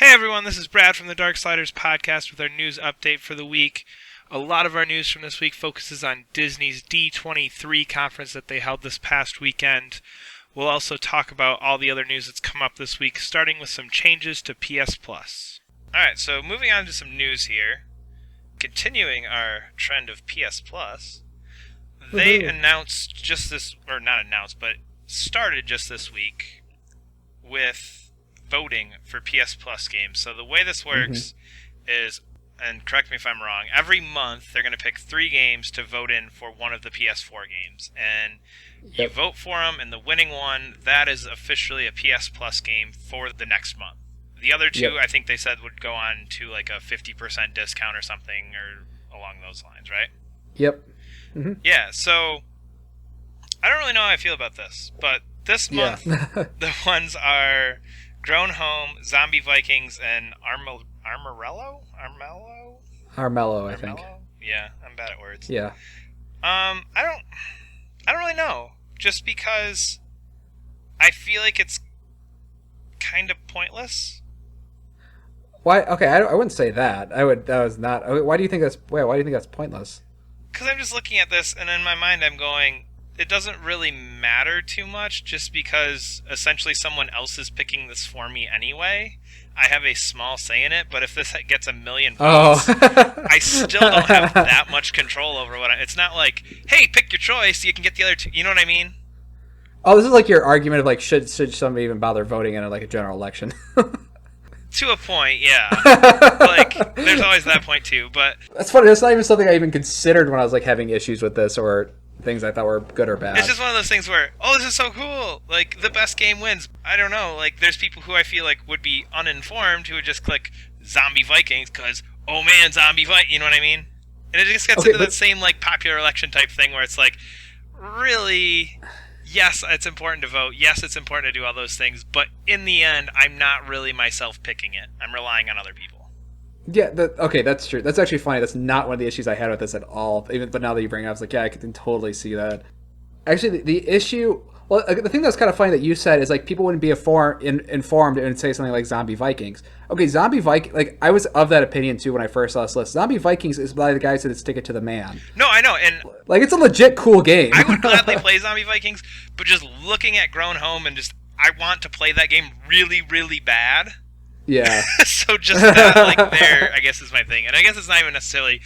Hey everyone, this is Brad from the Darksliders podcast with our news update for the week. A lot of our news from this week focuses on Disney's D23 conference that they held this past weekend. We'll also talk about all the other news that's come up this week, starting with some changes to PS Plus. Alright, so moving on to some news here. Continuing our trend of PS Plus, they announced just this, or not announced, but started just this week with voting for PS Plus games. So the way this works is, and correct me if I'm wrong, every month they're going to pick 3 games to vote in for one of the PS4 games. And you vote for them, and the winning one, that is officially a PS Plus game for the next month. The other two, I think they said, would go on to like a 50% discount or something, or along those lines, right? Yep. Yeah, so I don't really know how I feel about this, but this month the ones are Grown Home, Zombie Vikings, and Armello, I think. Yeah, I'm bad at words. Yeah. I don't really know. Just because I feel like it's kind of pointless. Why? Okay, I wouldn't say that. That was not. Why do you think that's? Why do you think that's pointless? Because I'm just looking at this, and in my mind, I'm going, it doesn't really matter too much, just because essentially someone else is picking this for me anyway. I have a small say in it, but if this gets 1 million votes, I still don't have that much control over it's not like, hey, pick your choice, you can get the other two. You know what I mean? Oh, this is like your argument of like, should somebody even bother voting in like a general election? To a point, yeah. Like, there's always that point too, but that's funny. That's not even something I even considered when I was like having issues with this or things I thought were good or bad. It's just one of those things where, oh, this is so cool. Like, the best game wins. I don't know. Like, there's people who I feel like would be uninformed who would just click Zombie Vikings because, oh man, Zombie Vikings. You know what I mean? And it just gets into that same, like, popular election type thing where it's like, really, yes, it's important to vote. Yes, it's important to do all those things. But in the end, I'm not really myself picking it. I'm relying on other people. Yeah, okay, that's true. That's actually funny. That's not one of the issues I had with this at all. But now that you bring it up, I was like, yeah, I can totally see that. Actually, the issue... Well, the thing that's kind of funny that you said is, like, people wouldn't be informed and say something like Zombie Vikings. Okay, Zombie Vikings... Like, I was of that opinion, too, when I first saw this list. Zombie Vikings is by the guys that stick it to the man. No, I know, and... Like, it's a legit cool game. I would gladly play Zombie Vikings, but just looking at Grown Home and just... I want to play that game really, really bad. Yeah. So just that, like, there, I guess, is my thing. And I guess it's not even necessarily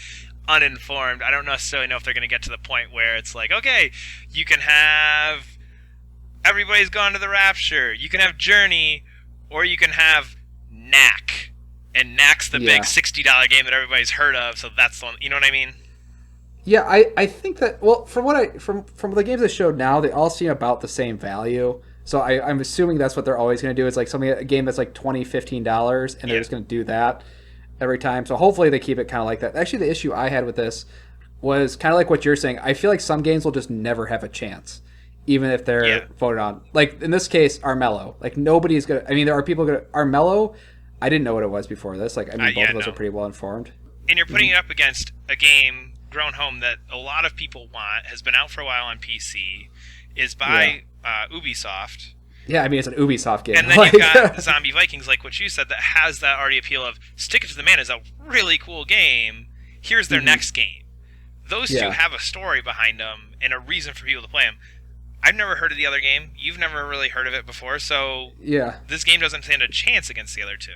uninformed. I don't necessarily know if they're going to get to the point where it's like, okay, you can have Everybody's Gone to the Rapture, you can have Journey, or you can have Knack. And Knack's the big $60 game that everybody's heard of, so that's the one, you know what I mean? Yeah, I think that, well, from the games they showed now, they all seem about the same value. So I'm assuming that's what they're always going to do. It's like a game that's like $20, $15, and they're just going to do that every time. So hopefully they keep it kind of like that. Actually, the issue I had with this was kind of like what you're saying. I feel like some games will just never have a chance, even if they're voted on. Like, in this case, Armello. Like, nobody's going to... I mean, there are people going to... Armello, I didn't know what it was before this. Like, I mean, both of us are pretty well informed. And you're putting it up against a game, Grown Home, that a lot of people want, has been out for a while on PC, is by... Ubisoft. Yeah, I mean, it's an Ubisoft game. And then you've got Zombie Vikings, like what you said, that has that already appeal of Stick It to the Man is a really cool game. Here's their next game. Those two have a story behind them and a reason for people to play them. I've never heard of the other game. You've never really heard of it before, so this game doesn't stand a chance against the other two.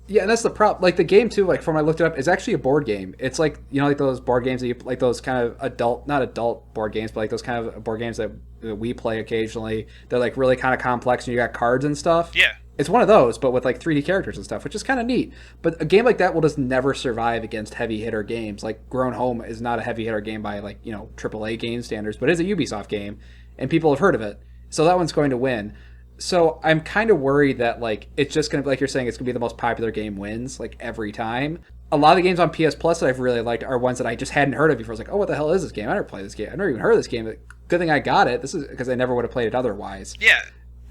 Yeah, and that's the problem. Like, the game, too, like, from when I looked it up, is actually a board game. It's like, you know, like those board games that you, like those kind of not adult board games, but like those kind of board games that we play occasionally. They're, like, really kind of complex, and you got cards and stuff. Yeah. It's one of those, but with, like, 3D characters and stuff, which is kind of neat. But a game like that will just never survive against heavy-hitter games. Like, Grown Home is not a heavy-hitter game by, like, you know, AAA game standards, but it is a Ubisoft game, and people have heard of it. So that one's going to win. So I'm kind of worried that, like, it's just going to be, like you're saying, it's going to be the most popular game wins, like, every time. A lot of the games on PS Plus that I've really liked are ones that I just hadn't heard of before. I was like, oh, what the hell is this game? I never played this game. I've never even heard of this game. Good thing I got it. This is because I never would have played it otherwise. Yeah,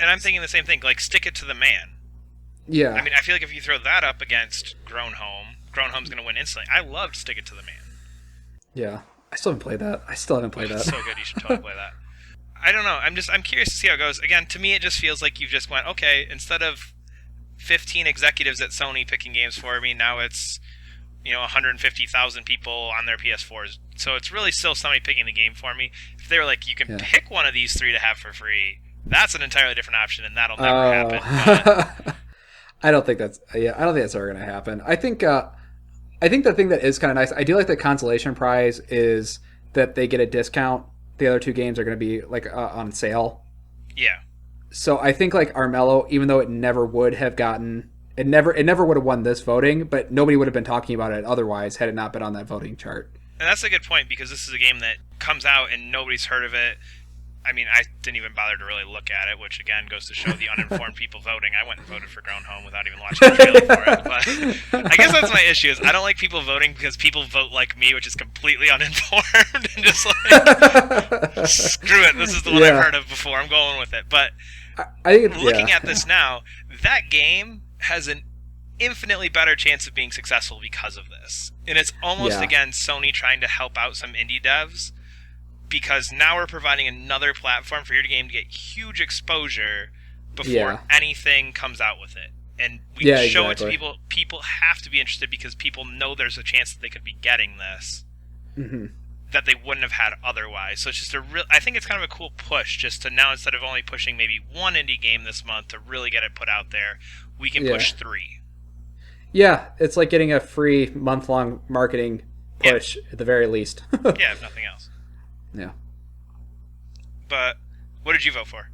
and I'm thinking the same thing. Like, Stick It to the Man. Yeah. I mean, I feel like if you throw that up against Grown Home's going to win instantly. I loved Stick It to the Man. Yeah. I still haven't played that. It's so good. You should totally play that. I don't know. I'm curious to see how it goes. Again, to me, it just feels like you've just went, okay, instead of 15 executives at Sony picking games for me. Now it's 150,000 people on their PS4s. So it's really still somebody picking the game for me. If they were like, you can pick one of these 3 to have for free, that's an entirely different option, and that'll never happen. But... I don't think that's ever going to happen. I think the thing that is kind of nice, I do like the consolation prize is that they get a discount. The other 2 games are going to be like on sale. Yeah. So I think like Armello, even though it never would have won this voting, but nobody would have been talking about it otherwise had it not been on that voting chart. And that's a good point, because this is a game that comes out and nobody's heard of it. I mean, I didn't even bother to really look at it, which again goes to show the uninformed people voting. I went and voted for Grown Home without even watching the trailer for it. But I guess that's my issue, is I don't like people voting because people vote like me, which is completely uninformed and just like, screw it, this is the one I've heard of before, I'm going with it. But looking at this now, that game has an infinitely better chance of being successful because of this. And it's almost, again, Sony trying to help out some indie devs, because now we're providing another platform for your game to get huge exposure before anything comes out with it. And we show it to people. People have to be interested because people know there's a chance that they could be getting this that they wouldn't have had otherwise. So it's just I think it's kind of a cool push, just to now, instead of only pushing maybe 1 indie game this month to really get it put out there, we can push 3. Yeah, it's like getting a free month-long marketing push at the very least. Yeah, if nothing else. Yeah. But what did you vote for?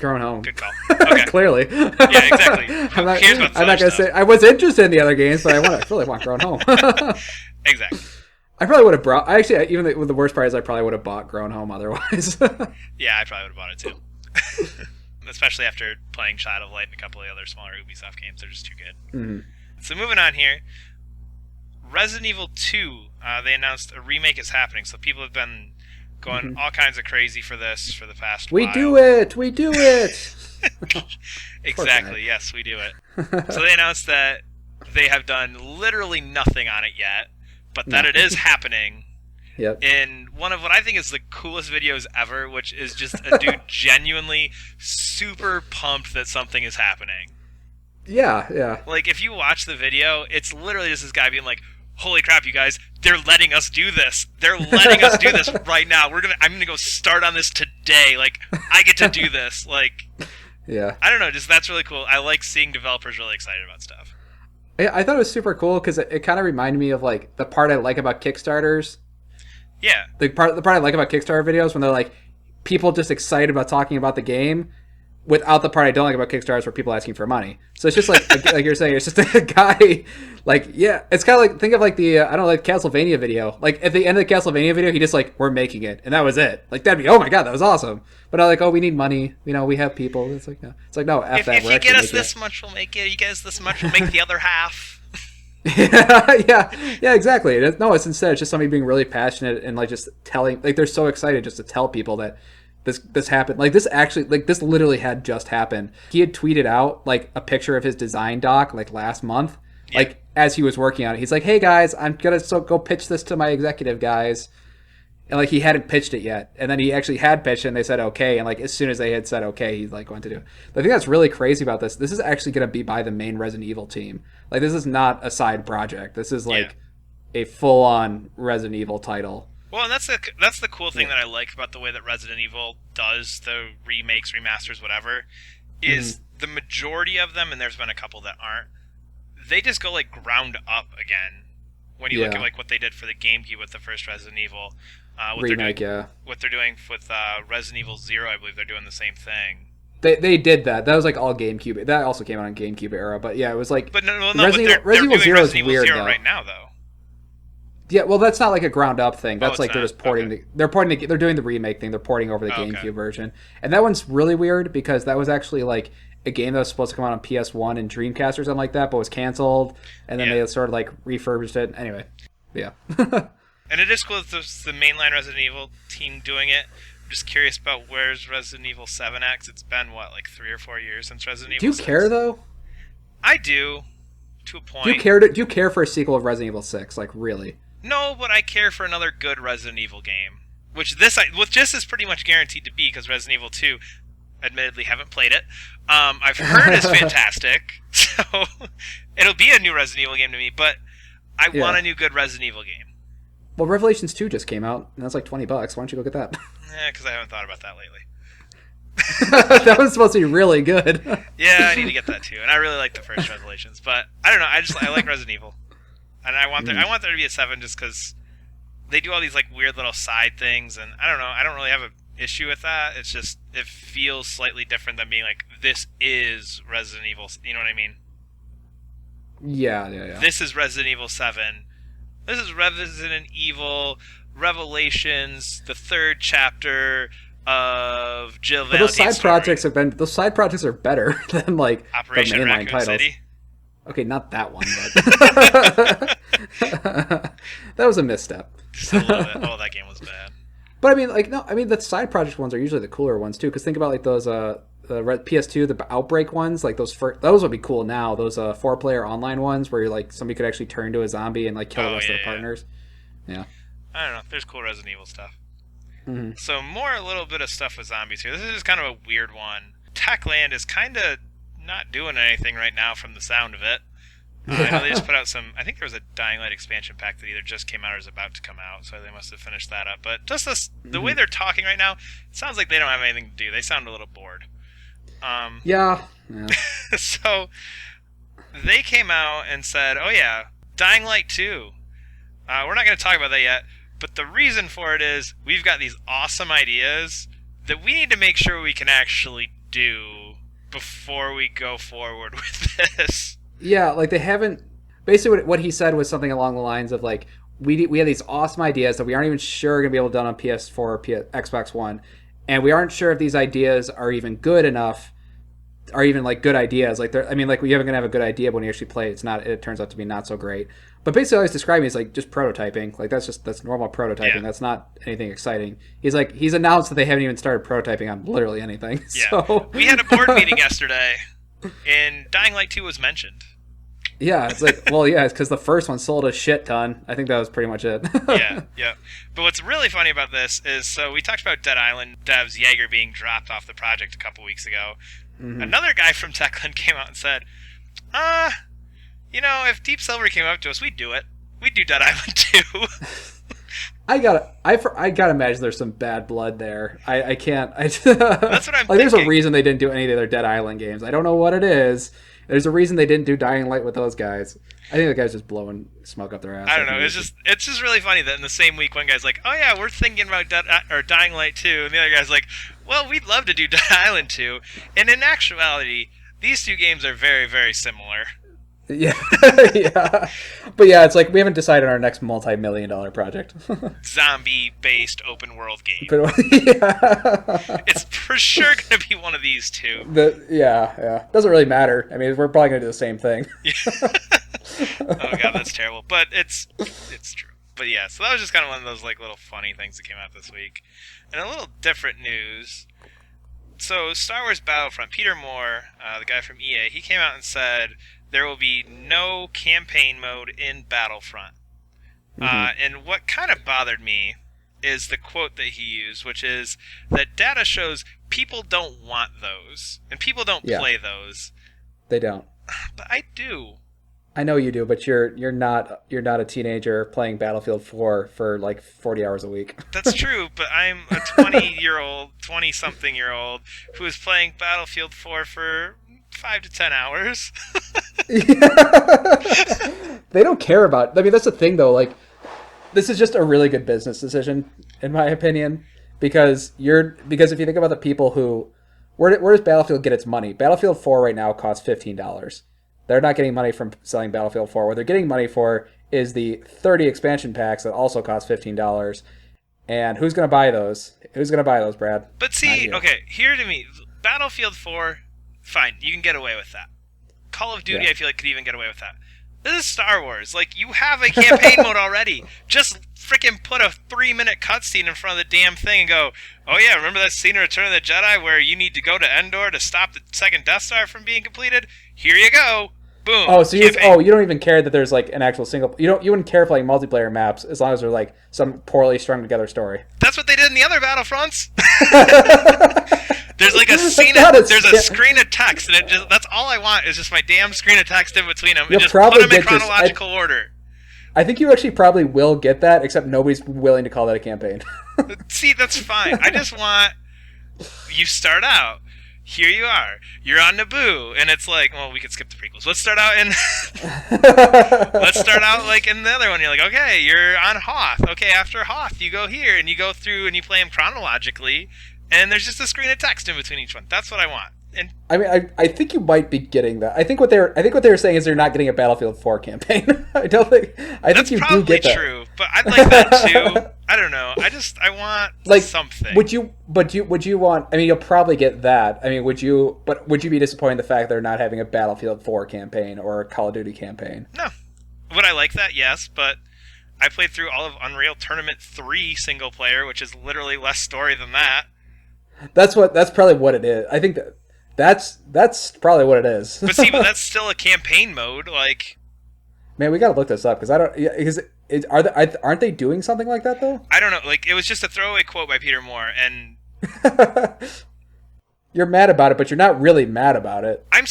Grown Home. Good call. Okay. Clearly. Yeah, exactly. I'm not going to say I was interested in the other games, but I really want Grown Home. Exactly. I probably would have brought. Even with the worst part is I probably would have bought Grown Home otherwise. Yeah, I probably would have bought it too. Especially after playing Shadow of Light and a couple of the other smaller Ubisoft games. They're just too good. Mm-hmm. So moving on here, Resident Evil 2, they announced a remake is happening. So people have been going all kinds of crazy for this for the past while. We do it! Exactly, yes, we do it. So they announced that they have done literally nothing on it yet, but that it is happening. Yep. In one of what I think is the coolest videos ever, which is just a dude genuinely super pumped that something is happening. Yeah. Like, if you watch the video, it's literally just this guy being like, holy crap, you guys, they're letting us do this. They're letting us do this right now. I'm gonna go start on this today. Like, I get to do this. Like, yeah. I don't know, just that's really cool. I like seeing developers really excited about stuff. I thought it was super cool because it kind of reminded me of, like, the part I like about Kickstarters. Yeah. The part I like about Kickstarter videos when they're like people just excited about talking about the game, without the part I don't like about Kickstarters where people asking for money. So it's just like you're saying, it's just a guy like it's kind of like, think of like the Castlevania video. Like at the end of the Castlevania video, he just like, we're making it, and that was it. Like that'd be, oh my god, that was awesome. But I'm like, oh, we need money. We have people. It's like no, if you get us this much, we'll make it. You get us this much, we'll make the other half. yeah, exactly. It's instead, it's just somebody being really passionate and like just telling, like they're so excited just to tell people that this happened. Like this actually, like this literally had just happened. He had tweeted out like a picture of his design doc like last month, like as he was working on it. He's like, hey guys, I'm gonna go pitch this to my executive guys. And like he hadn't pitched it yet, and then he actually had pitched it, and they said okay. And like as soon as they had said okay, he's like going to do it. The thing that's really crazy about this is actually going to be by the main Resident Evil team. Like this is not a side project. This is like a full-on Resident Evil title. Well, and that's the cool thing that I like about the way that Resident Evil does the remakes, remasters, whatever, is the majority of them, and there's been a couple that aren't, they just go like ground up again. When you look at like what they did for the GameCube with the first Resident Evil. What they're doing with Resident Evil 0, I believe they're doing the same thing. They did that. That was like all GameCube. That also came out on GameCube era, but yeah, it was like. But Resident Evil 0 is weird though. Right now though. Yeah, well, that's not like a ground up thing. That's like they're just porting. Okay. They're doing the remake thing. They're porting over the GameCube version, and that one's really weird because that was actually like a game that was supposed to come out on PS1 and Dreamcast or something like that, but was canceled, and then they sort of like refurbished it. Anyway, yeah. And it is cool that the mainline Resident Evil team doing it. I'm just curious about where's Resident Evil 7 at, 'cause it's been, what, like 3 or 4 years since Resident Evil 6? Do you care, though? I do, to a point. Do you care for a sequel of Resident Evil 6? Like, really? No, but I care for another good Resident Evil game. Which this is pretty much guaranteed to be, because Resident Evil 2, admittedly haven't played it. I've heard it's fantastic, so it'll be a new Resident Evil game to me. But I want a new good Resident Evil game. Well, Revelations 2 just came out, and that's like $20. Why don't you go get that? Because I haven't thought about that lately. That was supposed to be really good. Yeah, I need to get that too, and I really like the first Revelations. But I don't know. I like Resident Evil, and I want there to be a 7 just because they do all these like weird little side things, and I don't know. I don't really have an issue with that. It's just it feels slightly different than being like this is Resident Evil. You know what I mean? Yeah. This is Resident Evil 7. This is Resident Evil Revelations, the 3rd chapter of Jill Valentine's those side projects are better than like Operation the mainline Raccoon titles. City. Okay, not that one, but that was a misstep. Just a little bit. Oh, that game was bad. But I mean, the side project ones are usually the cooler ones too. Because think about like those the PS2, the Outbreak ones, like those would be cool now. Those 4-player online ones where you're like somebody could actually turn into a zombie and like kill the rest of their partners. Yeah. I don't know. There's cool Resident Evil stuff. Mm-hmm. So a little bit of stuff with zombies here. This is just kind of a weird one. Techland is kind of not doing anything right now from the sound of it. I know they just put out some. I think there was a Dying Light expansion pack that either just came out or is about to come out, so they must have finished that up. But just the way they're talking right now, it sounds like they don't have anything to do. They sound a little bored. Yeah. So they came out and said, "Oh yeah, Dying Light 2. We're not going to talk about that yet, but the reason for it is we've got these awesome ideas that we need to make sure we can actually do before we go forward with this." Yeah, like they haven't. Basically, what he said was something along the lines of like, we have these awesome ideas that we aren't even sure are going to be able to done on PS4 or Xbox One, and we aren't sure if these ideas are even good enough, are even like good ideas. Like I mean, like we haven't gonna have a good idea, but when you actually play it, it turns out to be not so great. But basically, all he's describing is like just prototyping. Like that's normal prototyping. Yeah. That's not anything exciting. He's announced that they haven't even started prototyping on literally anything. Yeah, so. We had a board meeting yesterday, and Dying Light 2 was mentioned. Yeah, it's like, well, yeah, it's because the first one sold a shit ton. I think that was pretty much it. Yeah. But what's really funny about this is, so we talked about Dead Island devs Jaeger being dropped off the project a couple weeks ago. Mm-hmm. Another guy from Techland came out and said, if Deep Silver came up to us, we'd do it. We'd do Dead Island 2. I gotta imagine there's some bad blood there. I can't. That's what I'm like. There's thinking. A reason they didn't do any of the other Dead Island games. I don't know what it is. There's a reason they didn't do Dying Light with those guys. I think the guy's just blowing smoke up their ass. I don't know. It's just really funny that in the same week, one guy's like, "Oh yeah, we're thinking about Dying Light 2," and the other guy's like, "Well, we'd love to do Dead Island 2." And in actuality, these two games are very, very similar. Yeah, yeah, but yeah, it's like we haven't decided on our next multi-million-dollar project. Zombie-based open-world game. Yeah. It's for sure going to be one of these two. Yeah. Doesn't really matter. I mean, we're probably going to do the same thing. Oh god, that's terrible. But it's true. But yeah, so that was just kind of one of those like little funny things that came out this week. And a little different news. So Star Wars Battlefront, Peter Moore, the guy from EA, he came out and said there will be no campaign mode in Battlefront. And what kind of bothered me is the quote that he used, which is that data shows people don't want those, and people don't play those. They don't. But I do. I know you do, but you're not a teenager playing Battlefield 4 for like 40 hours a week. That's true, but I'm a 20-something-year-old who is playing Battlefield 4 for 5 to 10 hours. They don't care about. I mean, that's the thing, though. Like, this is just a really good business decision, in my opinion, because if you think about the people who, where does Battlefield get its money? Battlefield 4 right now costs $15. They're not getting money from selling Battlefield 4. What they're getting money for is the 30 expansion packs that also cost $15. And who's going to buy those? Who's going to buy those, Brad? But see, okay, here to me, Battlefield 4, fine, you can get away with that. Call of Duty, I feel like, could even get away with that. This is Star Wars. Like, you have a campaign mode already. Just freaking put a 3-minute cutscene in front of the damn thing and go, oh yeah, remember that scene in Return of the Jedi where you need to go to Endor to stop the second Death Star from being completed? Here you go. Boom. Oh, so you don't even care that there's like an actual single. You wouldn't care for like multiplayer maps as long as there's like some poorly strung together story. That's what they did in the other Battlefronts. There's like a scene. There's a screen of text, and that's all I want is just my damn screen of text in between them, and just put them in chronological order. I think you actually probably will get that, except nobody's willing to call that a campaign. See, that's fine. I just want you start out. Here you are. You're on Naboo, and it's like, well, we could skip the prequels. Let's start out in. Let's start out like in the other one. You're like, okay, you're on Hoth. Okay, after Hoth, you go here, and you go through, and you play them chronologically, and there's just a screen of text in between each one. That's what I want. And I mean, I think you might be getting that. I think what they're saying is they're not getting a Battlefield 4 campaign. I think you do get that. That's probably true, but I'd like that too. I don't know. I want like something. Would you want? I mean, you'll probably get that. I mean, would you be disappointed in the fact they're not having a Battlefield 4 campaign or a Call of Duty campaign? No. Would I like that? Yes, but I played through all of Unreal Tournament 3 single player, which is literally less story than that. That's probably what it is. I think that's probably what it is. But see, but that's still a campaign mode. Like, man, we gotta look this up because I don't. Because aren't they doing something like that though? I don't know. Like, it was just a throwaway quote by Peter Moore, and you're mad about it, but you're not really mad about it. I'm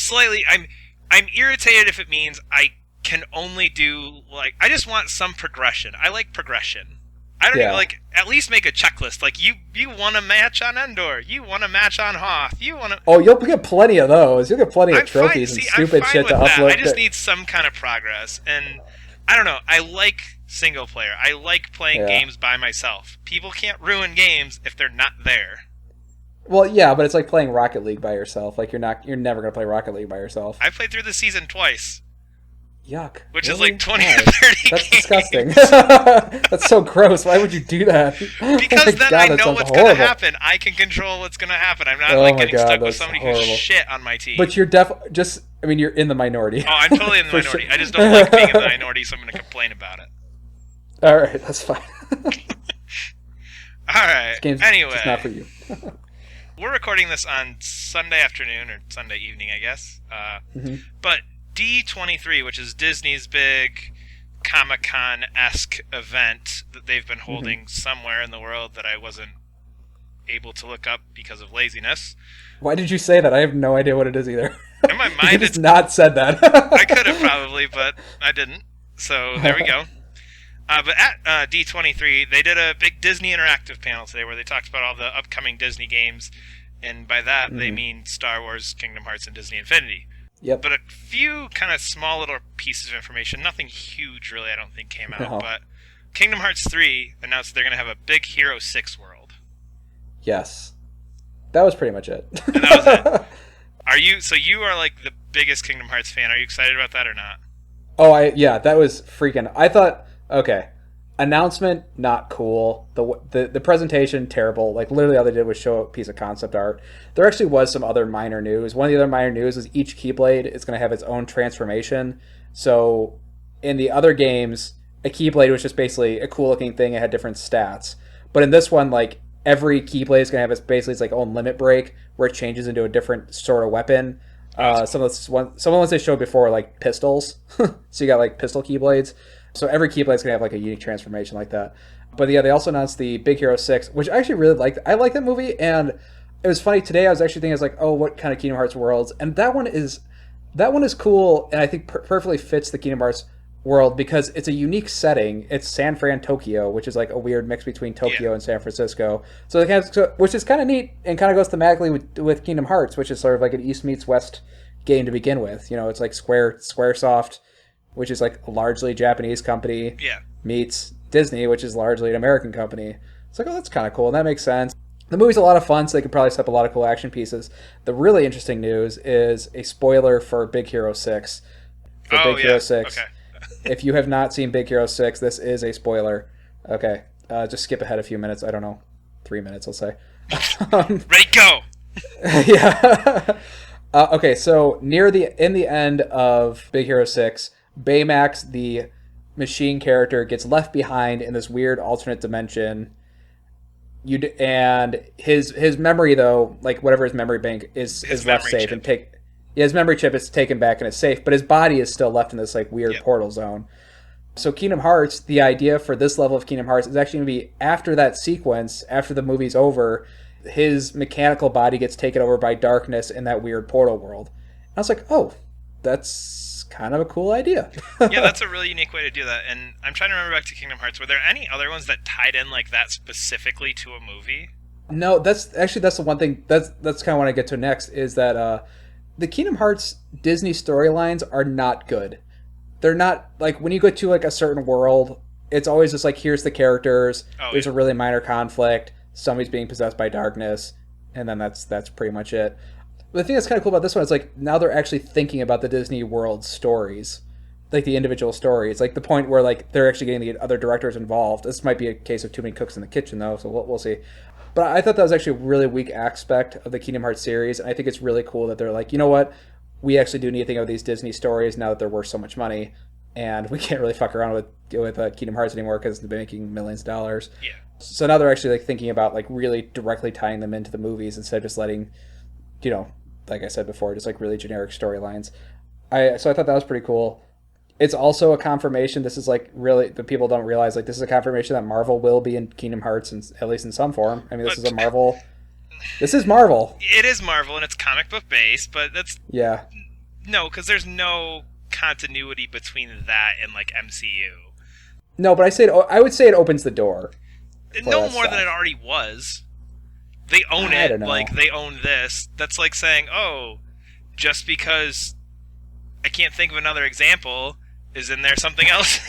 irritated if it means I can only do like I just want some progression. I like progression. I don't even like at least make a checklist. Like you won a match on Endor, you won a match on Hoth, you won a. Oh, you'll get plenty of those. You'll get plenty of trophies and stupid shit to upload. I just need some kind of progress, and I don't know. I like single player. I like playing games by myself. People can't ruin games if they're not there. Well, yeah, but it's like playing Rocket League by yourself. Like you're never gonna play Rocket League by yourself. I played through the season twice. Yuck. Which is like 20 or 30 That's disgusting. That's so gross. Why would you do that? Because then I know what's going to happen. I can control what's going to happen. I'm not getting stuck with somebody who's shit on my team. But you're you're in the minority. Oh, I'm totally in the minority. Sure. I just don't like being in the minority, so I'm going to complain about it. All right, that's fine. All right. This game's anyway. It's not for you. We're recording this on Sunday afternoon, or Sunday evening, I guess. But D23, which is Disney's big Comic-Con-esque event that they've been holding somewhere in the world that I wasn't able to look up because of laziness. Why did you say that? I have no idea what it is either. In my mind, it's not said that. I could have probably, but I didn't. So there we go. But at D23, they did a big Disney interactive panel today where they talked about all the upcoming Disney games, and by that they mean Star Wars, Kingdom Hearts, and Disney Infinity. Yep. But a few kind of small little pieces of information, nothing huge really, I don't think came out. No. But Kingdom Hearts 3 announced they're going to have a Big Hero 6 world. Yes. That was pretty much it. And that was it. So you are like the biggest Kingdom Hearts fan. Are you excited about that or not? Oh, that was freaking. I thought, okay, announcement not cool. The presentation terrible. Like literally all they did was show a piece of concept art. There actually was some other minor news. One of the other minor news is each Keyblade is going to have its own transformation. So in the other games, a Keyblade was just basically a cool looking thing. It had different stats. But in this one, like every Keyblade is going to have its like own limit break where it changes into a different sort of weapon. Some of the ones they showed before were like pistols. So you got like pistol Keyblades. So every Keyblade is going to have like a unique transformation like that. But yeah, they also announced the Big Hero 6, which I actually really liked. I like that movie, and it was funny today. I was actually thinking, I was like, oh, what kind of Kingdom Hearts worlds? And that one is cool, and I think perfectly fits the Kingdom Hearts world because it's a unique setting. It's San Fran, Tokyo, which is like a weird mix between Tokyo and San Francisco. Which is kind of neat and kind of goes thematically with Kingdom Hearts, which is sort of like an East meets West game to begin with. You know, it's like Squaresoft, which is like a largely Japanese company, meets Disney, which is largely an American company. It's like, oh, that's kind of cool, and that makes sense. The movie's a lot of fun, so they could probably set up a lot of cool action pieces. The really interesting news is a spoiler for Big Hero 6. Hero 6. Okay. If you have not seen Big Hero 6, this is a spoiler. Okay, just skip ahead a few minutes. I don't know, 3 minutes, I'll say. Ready, go! Yeah. Okay, so in the end of Big Hero 6, Baymax, the machine character, gets left behind in this weird alternate dimension. And his memory, though, like whatever his memory bank is left safe, and his memory chip is taken back and it's safe, but his body is still left in this like weird portal zone. So Kingdom Hearts, the idea for this level of Kingdom Hearts is actually going to be after that sequence, after the movie's over, his mechanical body gets taken over by darkness in that weird portal world. And I was like, oh, that's kind of a cool idea. Yeah, that's a really unique way to do that. And I'm trying to remember back to Kingdom Hearts. Were there any other ones that tied in like that specifically to a movie? No, that's the one thing that's kind of what I get to next is that the Kingdom Hearts Disney storylines are not good. They're not like when you go to like a certain world, it's always just like here's the characters. There's a really minor conflict. Somebody's being possessed by darkness, and then that's pretty much it. But the thing that's kind of cool about this one is like now they're actually thinking about the Disney World stories, like the individual stories, like the point where like they're actually getting the other directors involved. This might be a case of too many cooks in the kitchen though, so we'll see. But I thought that was actually a really weak aspect of the Kingdom Hearts series, and I think it's really cool that they're like, you know what, we actually do need to think of these Disney stories now that they're worth so much money, and we can't really fuck around with Kingdom Hearts anymore because they're making millions of dollars. Yeah. So now they're actually like thinking about like really directly tying them into the movies instead of just letting, you know, like I said before, just like really generic storylines. So I thought that was pretty cool. It's also a confirmation. This is like really, the people don't realize like this is a confirmation that Marvel will be in Kingdom Hearts, at least in some form. I mean, this is a Marvel. This is Marvel. It is Marvel and it's comic book based, but that's no, because there's no continuity between that and like MCU. No, but I would say it opens the door. No more than it already was. They own it. Like, they own this. That's like saying, oh, just because I can't think of another example, isn't there something else?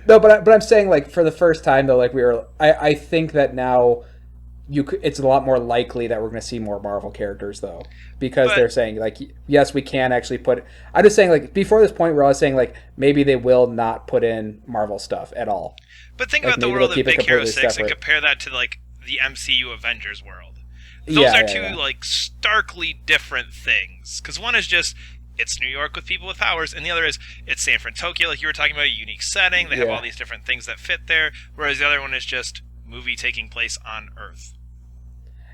No, but I'm saying, like, for the first time, though, like, I think that now it's a lot more likely that we're going to see more Marvel characters, though. Because they're saying, like, yes, we can actually put... I'm just saying, like, before this point where I was saying, like, maybe they will not put in Marvel stuff at all. But think about the world of Big Hero 6 and compare that to, like, the MCU Avengers world. Those are two, like, starkly different things. Because one is just, it's New York with people with powers, and the other is, it's San Francisco, like you were talking about, a unique setting. They have all these different things that fit there. Whereas the other one is just movie taking place on Earth.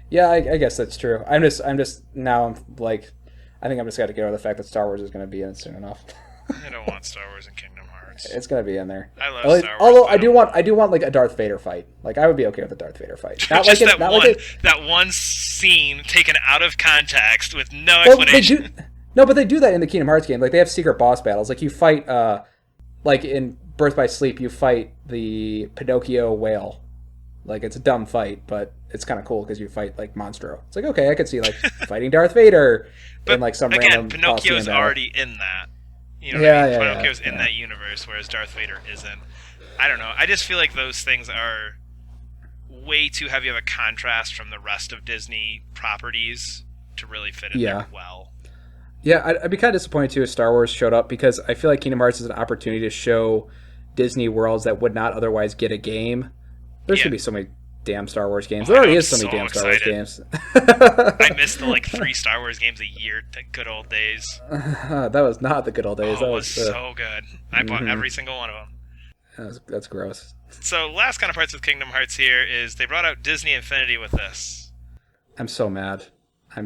Yeah, I guess that's true. I'm just now I'm like, I think I'm just got to get over the fact that Star Wars is going to be in it soon enough. I don't want Star Wars and Kingdom Hearts. It's going to be in there. I love Star Wars. Although I do want like a Darth Vader fight. Like I would be okay with a Darth Vader fight. Not just like that one scene taken out of context with no explanation. But they do that in the Kingdom Hearts game. Like they have secret boss battles. Like you fight, like in Birth by Sleep, you fight the Pinocchio whale. Like it's a dumb fight, but it's kind of cool because you fight like Monstro. It's like, okay, I could see like fighting Darth Vader in like some random Pinocchio's already in that. You know what I mean? Pinocchio's in that universe, whereas Darth Vader isn't. I don't know. I just feel like those things are way too heavy of a contrast from the rest of Disney properties to really fit in there well. Yeah, I'd be kind of disappointed too if Star Wars showed up because I feel like Kingdom Hearts is an opportunity to show Disney worlds that would not otherwise get a game. There's going to be so many damn Star Wars games. There already is so many damn Star Wars games. I missed the like 3 Star Wars games a year. The good old days. That was not the good old days. That was so good. I bought every single one of them. That's gross. So last kind of parts with Kingdom Hearts here is they brought out Disney Infinity with this. I'm so mad. I'm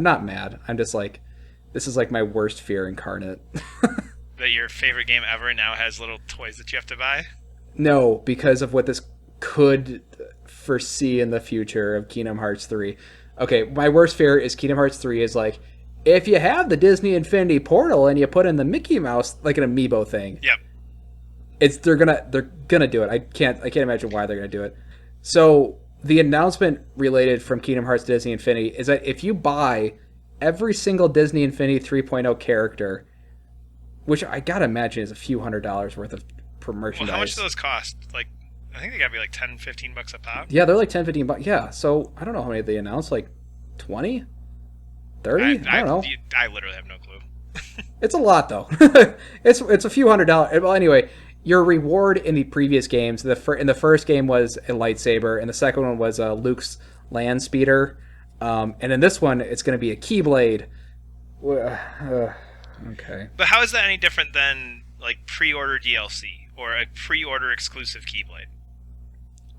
not mad. I'm just like, this is like my worst fear incarnate. That your favorite game ever now has little toys that you have to buy? No, because of what this could foresee in the future of Kingdom Hearts 3. Okay, my worst fear is Kingdom Hearts 3 is like, if you have the Disney Infinity Portal and you put in the Mickey Mouse, like an amiibo thing. Yep. They're gonna do it. I can't imagine why they're gonna do it. So the announcement related from Kingdom Hearts Disney Infinity is that if you buy every single Disney Infinity 3.0 character, which I gotta imagine is a few $100s worth of merchandise. Well, how much do those cost? Like, I think they gotta be like $10-15 a pop. Yeah, they're like $10-15. Yeah, so I don't know how many they announced. Like 20, 30. I don't know. I literally have no clue. It's a lot though. it's a few $100. Well, anyway, your reward in the previous games, in the first game was a lightsaber, and the second one was Luke's land speeder, and in this one it's going to be a keyblade. Okay. But how is that any different than like pre-order DLC or a pre-order exclusive keyblade?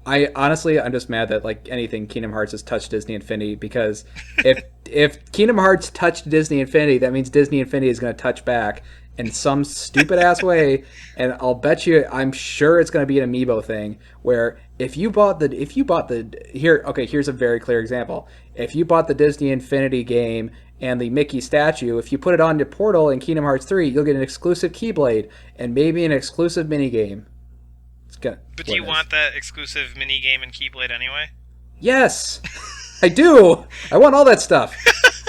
I'm just mad that like anything Kingdom Hearts has touched Disney Infinity, because if Kingdom Hearts touched Disney Infinity, that means Disney Infinity is going to touch back in some stupid ass way, and I'm sure it's going to be an amiibo thing where Here's a very clear example. If you bought the Disney Infinity game and the Mickey statue, if you put it on the Portal in Kingdom Hearts 3, you'll get an exclusive Keyblade and maybe an exclusive minigame. But do you want that exclusive minigame and Keyblade anyway? Yes, I do. I want all that stuff.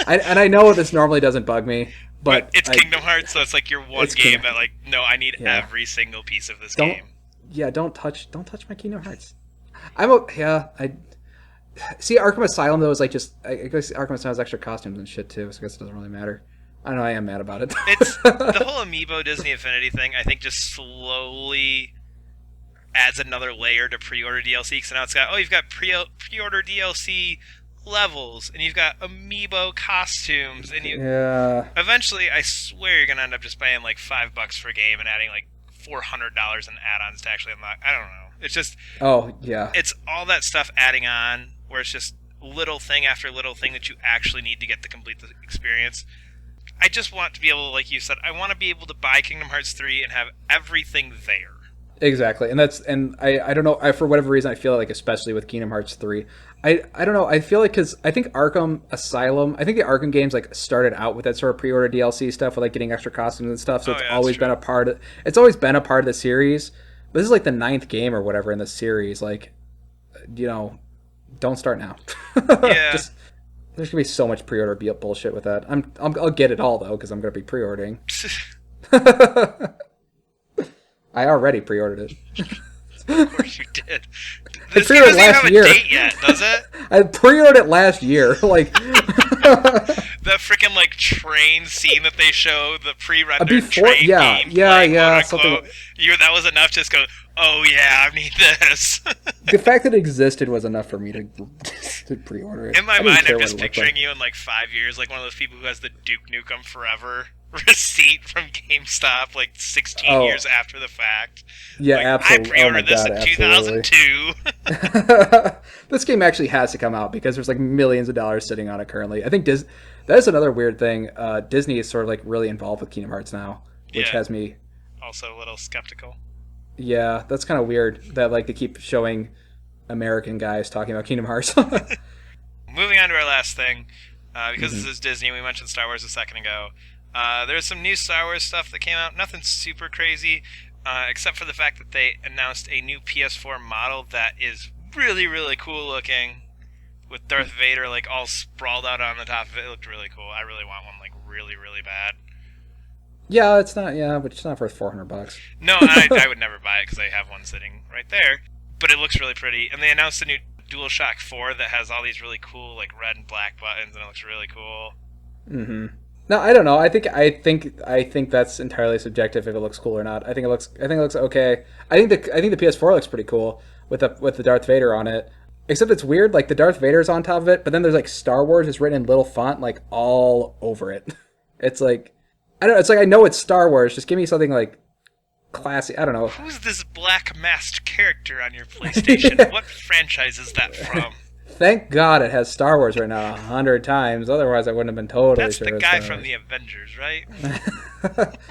I know this normally doesn't bug me, but it's Kingdom Hearts, so it's like your one game that like, no, I need every single piece of this game. Yeah, don't touch my Kingdom Hearts. See, Arkham Asylum though is like just I guess Arkham Asylum has extra costumes and shit too, so I guess it doesn't really matter. I don't know, I am mad about it. It's the whole Amiibo Disney Infinity thing. I think just slowly adds another layer to pre-order DLC. Because now it's got you've got pre-order DLC levels, and you've got Amiibo costumes, and eventually, I swear you're gonna end up just paying like $5 for a game and adding like $400 in add-ons to actually unlock. I don't know. It's just it's all that stuff adding on, where it's just little thing after little thing that you actually need to get to complete the experience. I just want to be able, like you said, I want to be able to buy Kingdom Hearts 3 and have everything there. Exactly, and I don't know, for whatever reason I feel like, especially with Kingdom Hearts 3, I don't know, I feel like, because I think Arkham Asylum, I think the Arkham games like started out with that sort of pre-order DLC stuff with like getting extra costumes and stuff, so it's always been a part of the series. But this is like the 9th game or whatever in the series. Like, don't start now. Yeah. There's gonna be so much pre-order bullshit with that. I'll get it all though, because I'm gonna be pre-ordering. I already pre-ordered it. Of course you did. This game doesn't even have a date yet, does it? I pre-ordered it last year. Like the freaking like train scene that they show, the pre-rendered train game. Yeah, something. That was enough to just go, oh yeah, I need this. The fact that it existed was enough for me to pre-order it. In my mind, I'm just picturing you in like 5 years, like one of those people who has the Duke Nukem Forever receipt from GameStop, like 16 years after the fact. Yeah, like, absolutely. I pre-ordered this in 2002. This game actually has to come out because there's like millions of dollars sitting on it currently. I think that is another weird thing. Disney is sort of like really involved with Kingdom Hearts now, which has me also a little skeptical. Yeah, that's kind of weird that like they keep showing American guys talking about Kingdom Hearts. Moving on to our last thing, because this is Disney, we mentioned Star Wars a second ago. There's some new Star Wars stuff that came out. Nothing super crazy, except for the fact that they announced a new PS4 model that is really, really cool looking, with Darth Vader like all sprawled out on the top of it. It looked really cool. I really want one like really, really bad. Yeah, it's not. Yeah, but it's not worth $400. No, I would never buy it because I have one sitting right there. But it looks really pretty, and they announced a new DualShock 4 that has all these really cool like red and black buttons, and it looks really cool. Mm-hmm. No, I don't know. I think that's entirely subjective if it looks cool or not. I think it looks okay. I think the PS4 looks pretty cool with the Darth Vader on it. Except it's weird, like the Darth Vader's on top of it, but then there's like Star Wars is written in little font like all over it. It's like I don't know, it's like I know it's Star Wars, just give me something like classy. I don't know. Who's this black masked character on your PlayStation? What franchise is that from? Thank God it has Star Wars right now 100 times. Otherwise, I wouldn't have been totally sure. That's the guy from the Avengers, right?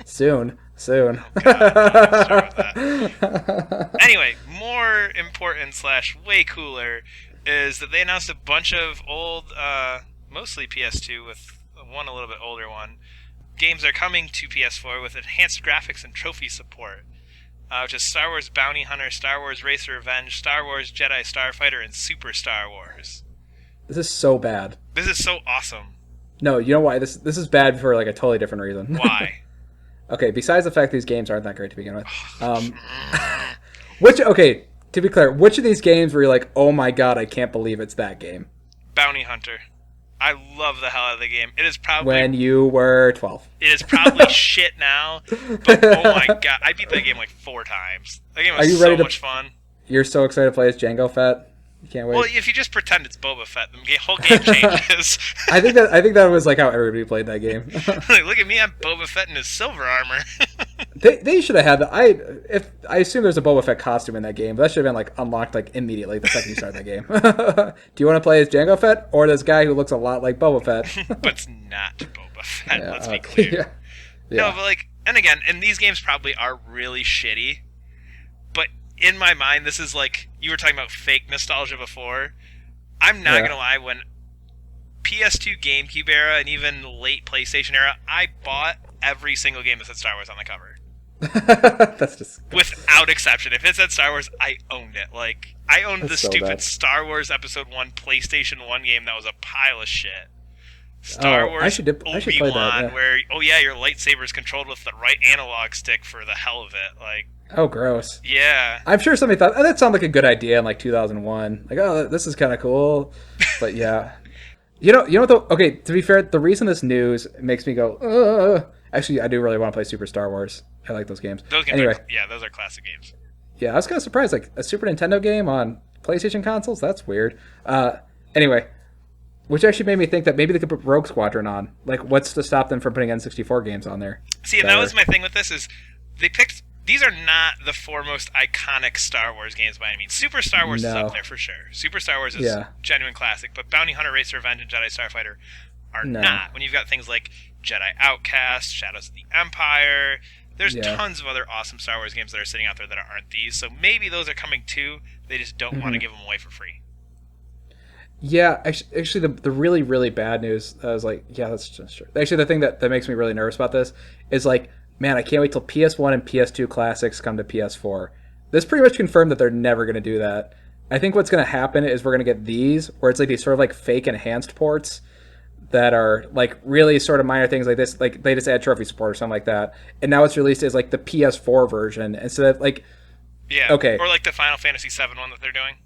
Soon. Oh, God, anyway, more important / way cooler is that they announced a bunch of old, mostly PS2 with one a little bit older one. Games are coming to PS4 with enhanced graphics and trophy support. Which is Star Wars Bounty Hunter, Star Wars Racer Revenge, Star Wars Jedi Starfighter, and Super Star Wars. This is so bad. This is so awesome. No, you know why? This is bad for like a totally different reason. Why? Okay, besides the fact these games aren't that great to begin with. To be clear, which of these games were you like, oh my god, I can't believe it's that game? Bounty Hunter. I love the hell out of the game. It is probably... When you were 12. It is probably shit now, but oh my god, I beat that game like 4 times. That game was so much fun. You're so excited to play as Jango Fett? You can't wait. Well, if you just pretend it's Boba Fett, the whole game changes. I think that was like how everybody played that game. Like, look at me, I'm Boba Fett in his silver armor. They should have had that. I assume there's a Boba Fett costume in that game, but that should have been like unlocked like immediately the second you start that game. Do you want to play as Jango Fett or this guy who looks a lot like Boba Fett? But it's not Boba Fett. Let's be clear. Yeah. No, but like, and again, and these games probably are really shitty, but in my mind, this is like, you were talking about fake nostalgia before. I'm not going to lie, when PS2 GameCube era and even late PlayStation era, I bought every single game that said Star Wars on the cover. That's just without exception. If it said Star Wars, I owned it. Like, I owned the so stupid bad. Star Wars Episode 1 PlayStation 1 game that was a pile of shit. Star Wars I should play that, yeah. where, your lightsaber is controlled with the right analog stick for the hell of it. Like, oh, gross. yeah. I'm sure somebody thought, that sounded like a good idea in like 2001. Like, oh, this is kind of cool. But yeah. You know what though? Okay, to be fair, the reason this news makes me go, actually, I do really want to play Super Star Wars. I like those games. Those games those are classic games. Yeah, I was kind of surprised. Like, a Super Nintendo game on PlayStation consoles? That's weird. Anyway, which actually made me think that maybe they could put Rogue Squadron on. Like, what's to stop them from putting N64 games on there? See, and that was my thing with this, is they picked... These are not the foremost iconic Star Wars games by any means. Super Star Wars is up there for sure. Super Star Wars is genuine classic, but Bounty Hunter, Racer Revenge, and Jedi Starfighter are not. When you've got things like Jedi Outcast, Shadows of the Empire, there's tons of other awesome Star Wars games that are sitting out there that aren't these. So maybe those are coming too. They just don't want to give them away for free. Yeah, actually, the really, really bad news, I was like, yeah, that's just true. Actually, the thing that makes me really nervous about this is like, man, I can't wait till PS1 and PS2 classics come to PS4. This pretty much confirmed that they're never going to do that. I think what's going to happen is we're going to get these, where it's like these sort of like fake enhanced ports that are like really sort of minor things like this. Like they just add trophy support or something like that. And now it's released as like the PS4 version instead of like... Yeah, okay. Or like the Final Fantasy VII one that they're doing.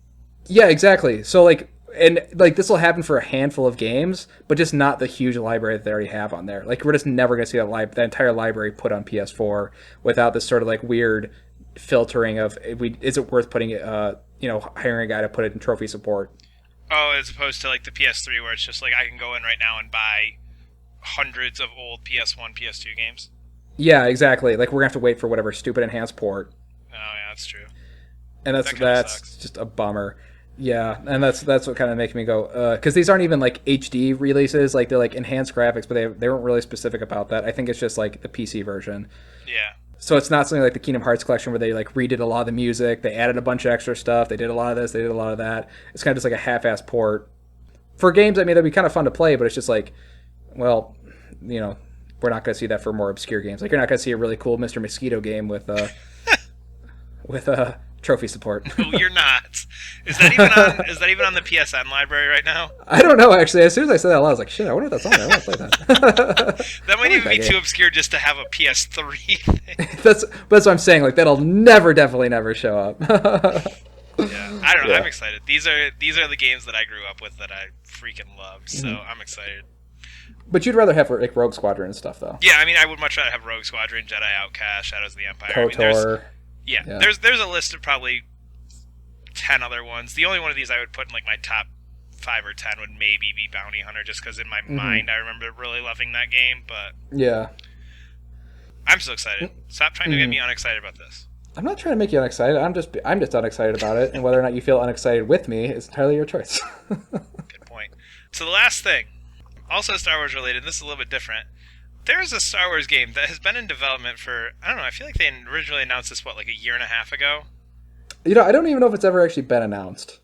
Yeah, exactly. So like... And like this will happen for a handful of games, but just not the huge library that they already have on there. Like we're just never going to see that entire library put on PS4 without this sort of like weird filtering of is it worth putting it, hiring a guy to put it in trophy support. Oh, as opposed to like the PS3 where it's just like I can go in right now and buy hundreds of old PS1, PS2 games. Yeah, exactly. Like we're gonna have to wait for whatever stupid enhanced port. Oh yeah, that's true. And that's just a bummer. Yeah, and that's what kind of makes me go, because these aren't even like HD releases, like they're like enhanced graphics, but they weren't really specific about that. I think it's just like the PC version. Yeah. So it's not something like the Kingdom Hearts collection where they like redid a lot of the music, they added a bunch of extra stuff, they did a lot of this, they did a lot of that. It's kind of just like a half-assed port. For games, I mean, that'd be kind of fun to play, but it's just like, well, we're not going to see that for more obscure games. Like you're not going to see a really cool Mr. Mosquito game with trophy support. No, you're not. Is that even on the PSN library right now? I don't know, actually. As soon as I said that out loud, I was like, shit, I wonder if that's on there. I want to play that. That might even be too obscure just to have a PS3 thing. That's what I'm saying. Like, that'll definitely never show up. Yeah, I don't know. Yeah. I'm excited. These are the games that I grew up with that I freaking loved, so I'm excited. But you'd rather have like Rogue Squadron and stuff, though. Yeah, I mean, I would much rather have Rogue Squadron, Jedi Outcast, Shadows of the Empire. KOTOR. There's a list of probably 10 other ones. The only one of these I would put in like my top 5 or 10 would maybe be Bounty Hunter, just because in my mind I remember really loving that game. But yeah, I'm so excited. Stop trying to get me unexcited about this. I'm not trying to make you unexcited. I'm just unexcited about it, and whether or not you feel unexcited with me is entirely your choice. Good point. So the last thing, also Star Wars related, and this is a little bit different. There's a Star Wars game that has been in development for, I don't know, I feel like they originally announced this, like a year and a half ago? I don't even know if it's ever actually been announced.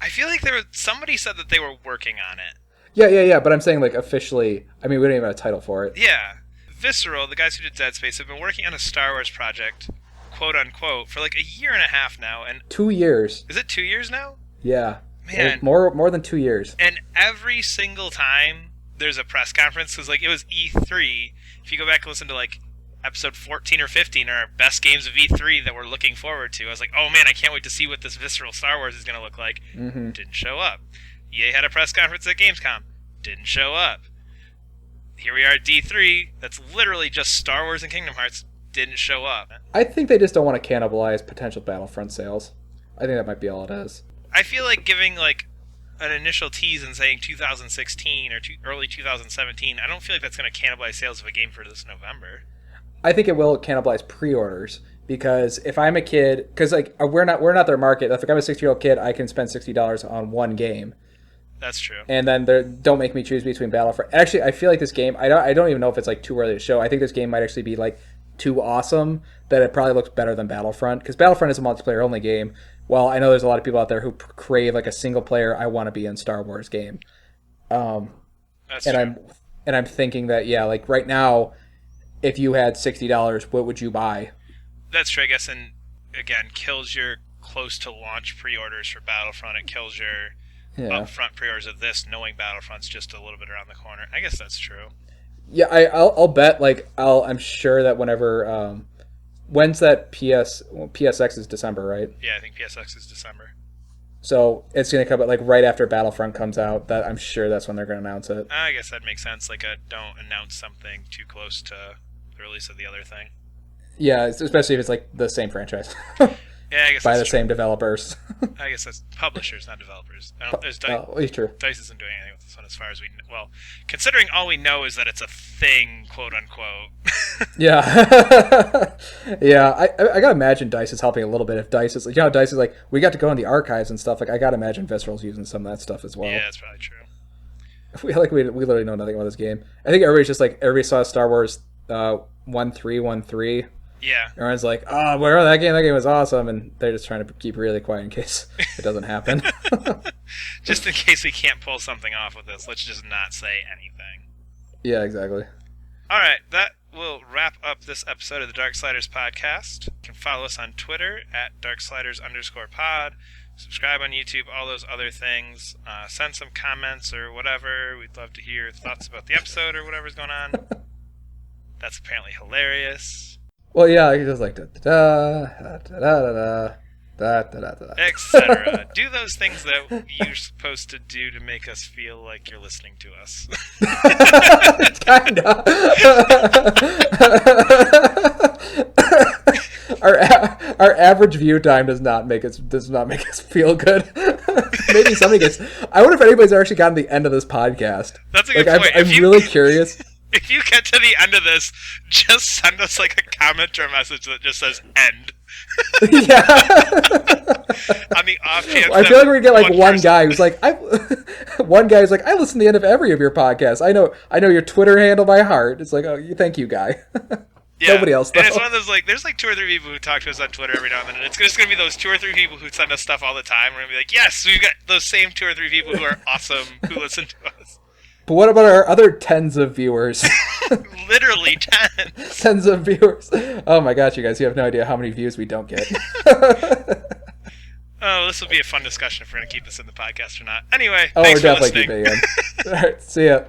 I feel like somebody said that they were working on it. Yeah, but I'm saying like officially, I mean, we don't even have a title for it. Yeah. Visceral, the guys who did Dead Space, have been working on a Star Wars project, quote unquote, for like a year and a half now. And 2 years. Is it 2 years now? Yeah. Man. More than 2 years. And every single time there's a press conference, because like it was E3. If you go back and listen to like episode 14 or 15 are our best games of E3 that we're looking forward to. I was like, oh man, I can't wait to see what this Visceral Star Wars is going to look like. Didn't show up. EA had a press conference at Gamescom. Didn't show up. Here we are at D3. That's literally just Star Wars and Kingdom Hearts. Didn't show up. I think they just don't want to cannibalize potential Battlefront sales. I think that might be all it is. I feel like giving like an initial tease and saying 2016 or early 2017, I don't feel like that's going to cannibalize sales of a game for this November. I think it will cannibalize pre-orders, because if I'm a kid, because like we're not their market. If I'm a 60-year-old kid, I can spend $60 on one game. That's true. And then don't make me choose between Battlefront. Actually, I feel like this game, I don't even know if it's like too early to show. I think this game might actually be like too awesome that it probably looks better than Battlefront, because Battlefront is a multiplayer only game. Well, I know there's a lot of people out there who crave like a single player I want to be in Star Wars game. That's and true. I'm thinking that, yeah, like right now, if you had $60, what would you buy? That's true, I guess, and again, kills your close to launch pre-orders for Battlefront. It kills your Yeah. upfront pre-orders of this, knowing Battlefront's just a little bit around the corner. I guess that's true. Yeah, I'll bet like I'm sure that whenever when's that PSX is December, right? Yeah, I think PSX is December. So it's gonna come out like right after Battlefront comes out. That I'm sure that's when they're gonna announce it. I guess that makes sense. Like, don't announce something too close to the release of the other thing. Yeah, especially if it's like the same franchise Yeah, I guess by the that's true. same developers. I guess that's publishers, not developers. There's Oh, it's true. Dice isn't doing anything with this one as far as we know. Well, considering all we know is that it's a thing, quote unquote. Yeah, yeah. I gotta imagine Dice is helping a little bit. If Dice is like, Dice is like, we got to go in the archives and stuff. Like, I gotta imagine Visceral's using some of that stuff as well. Yeah, that's probably true. We literally know nothing about this game. I think everybody's just like, everybody saw Star Wars 1313. Yeah. Everyone's like, oh, where that game? That game was awesome, and they're just trying to keep really quiet in case it doesn't happen. Just in case we can't pull something off with this, let's just not say anything. Yeah, exactly. All right, that will wrap up this episode of the Darksliders podcast. You can follow us on Twitter at Darksliders_pod. Subscribe on YouTube, all those other things. Send some comments or whatever. We'd love to hear your thoughts about the episode or whatever's going on. That's apparently hilarious. Well, yeah, it's just like da da da da da da da da da, etc. Do those things that you're supposed to do to make us feel like you're listening to us. Kinda. Our average view time does not make us feel good. Maybe somebody gets. I wonder if anybody's actually gotten to the end of this podcast. That's a good like, point. I'm really curious. If you get to the end of this, just send us like a comment or a message that just says "end." Yeah. On the off chance, I feel like we get like one person... guy who's like, one guy who's like, I listen to the end of every of your podcasts. I know your Twitter handle by heart. It's like, oh, thank you, guy. Yeah. Nobody else, though. And it's one of those, like, there's like 2 or 3 people who talk to us on Twitter every now and then, and it's just going to be those 2 or 3 people who send us stuff all the time. We're going to be like, yes, we've got those same 2 or 3 people who are awesome who listen to us. But what about our other tens of viewers? Literally tens. Tens of viewers. Oh my gosh, you guys, you have no idea how many views we don't get. Oh, this will be a fun discussion if we're going to keep this in the podcast or not. Anyway, Oh, thanks we're for definitely listening. keeping it in. All right, see ya.